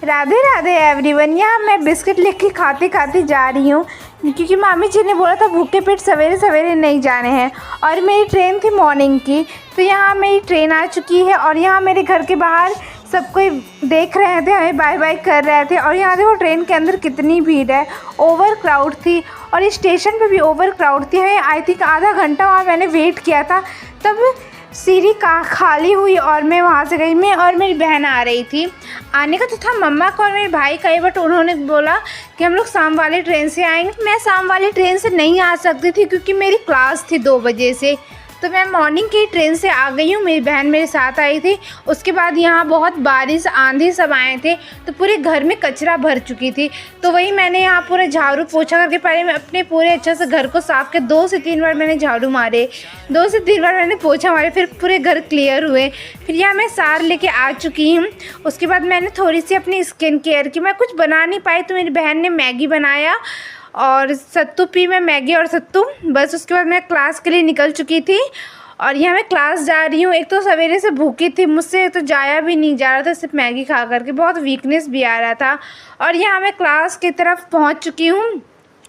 Radhe Radhe everyone. यहाँ मैं biscuit लेके खाते खाते जा रही हूँ क्योंकि मामी जी ने बोला था भूखे पेट सवेरे सवेरे नहीं जाने हैं और मेरी ट्रेन थी मॉर्निंग की। तो यहाँ मेरी ट्रेन आ चुकी है और यहाँ मेरे घर के बाहर सब कोई देख रहे थे, हमें बाय बाय कर रहे थे। और यहाँ देखो ट्रेन के अंदर कितनी भीड़ है, ओवर क्राउड थी और इस स्टेशन पे भी ओवर क्राउड थी। हमें आई थिंक आधा घंटा वहाँ मैंने वेट किया था, तब सीढ़ी का खाली हुई और मैं वहाँ से गई। मैं और मेरी बहन आ रही थी, आने का तो था मम्मा का और मेरे भाई का ही, बट उन्होंने बोला कि हम लोग शाम वाली ट्रेन से आएंगे। मैं शाम वाली ट्रेन से नहीं आ सकती थी क्योंकि मेरी क्लास थी 2 बजे से, तो मैं मॉर्निंग की ट्रेन से आ गई हूँ। मेरी बहन मेरे साथ आई थी। उसके बाद यहाँ बहुत बारिश आंधी सब आए थे तो पूरे घर में कचरा भर चुकी थी, तो वही मैंने यहाँ पूरे झाड़ू पोछा करके पहले मैं अपने पूरे अच्छे से घर को साफ़ किया। 2 से 3 बार मैंने झाड़ू मारे, 2 से 3 बार मैंने पोछा मारे, फिर पूरे घर क्लियर हुए। फिर यहाँ मैं सार लेके आ चुकी हूँ। उसके बाद मैंने थोड़ी सी अपनी स्किन केयर की। मैं कुछ बना नहीं पाई तो मेरी बहन ने मैगी बनाया और सत्तू पी, मैं मैगी और सत्तू बस। उसके बाद मैं क्लास के लिए निकल चुकी थी और यहाँ मैं क्लास जा रही हूँ। एक तो सवेरे से भूखी थी, मुझसे तो जाया भी नहीं जा रहा था, सिर्फ मैगी खा करके बहुत वीकनेस भी आ रहा था। और यहाँ मैं क्लास की तरफ पहुँच चुकी हूँ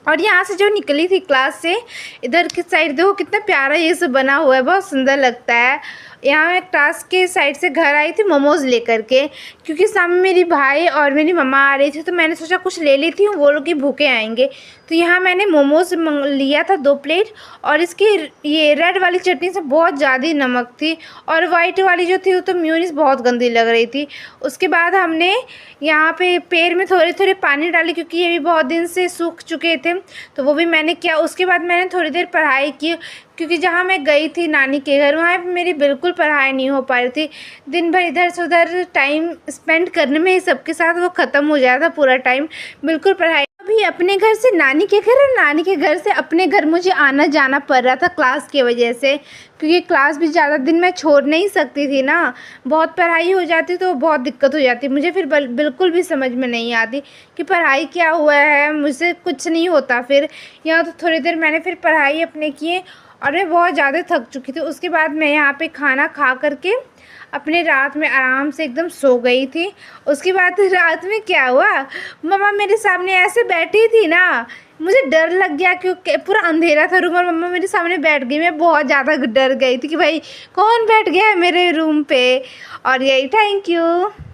और यहाँ से जो निकली थी क्लास से, इधर की साइड देखो कितना प्यारा ये सब बना हुआ है, बहुत सुंदर लगता है। यहाँ मैं क्लास के साइड से घर आई थी मोमोज़ लेकर के, क्योंकि सामने मेरी भाई और मेरी मम्मा आ रही थी, तो मैंने सोचा कुछ ले लेती हूँ, वो लोग भी भूखे आएंगे। तो यहाँ मैंने मोमोज़ लिया था 2 प्लेट और इसकी ये रेड वाली चटनी से बहुत ज़्यादा नमक थी और वाइट वाली जो थी वो तो मेयोनीज बहुत गंदी लग रही थी। उसके बाद हमने यहाँ पे पैर में थोड़े थोड़े पानी डाले क्योंकि ये भी बहुत दिन से सूख चुके थे, तो वो भी मैंने किया। उसके बाद मैंने थोड़ी देर पढ़ाई की क्योंकि जहाँ मैं गई थी नानी के घर, वहाँ पे मेरी बिल्कुल पढ़ाई नहीं हो पा रही थी। दिन भर इधर से उधर टाइम स्पेंड करने में ही सबके साथ वो ख़त्म हो जाता पूरा टाइम, बिल्कुल पढ़ाई। अभी अपने घर से नानी के घर और नानी के घर से अपने घर मुझे आना जाना पड़ रहा था क्लास की वजह से, क्योंकि क्लास भी ज़्यादा दिन मैं छोड़ नहीं सकती थी ना, बहुत पढ़ाई हो जाती तो बहुत दिक्कत हो जाती। मुझे फिर बिल्कुल भी समझ में नहीं आती कि पढ़ाई क्या हुआ है, मुझसे कुछ नहीं होता। फिर यहाँ तो थोड़ी देर मैंने फिर पढ़ाई अपने किए और मैं बहुत ज़्यादा थक चुकी थी। उसके बाद मैं यहाँ पे खाना खा करके अपने रात में आराम से एकदम सो गई थी। उसके बाद रात में क्या हुआ, मम्मा मेरे सामने ऐसे बैठी थी ना, मुझे डर लग गया क्योंकि पूरा अंधेरा था रूम और मम्मा मेरे सामने बैठ गई। मैं बहुत ज़्यादा डर गई थी कि भाई कौन बैठ गया है मेरे रूम पे। और यही, थैंक यू।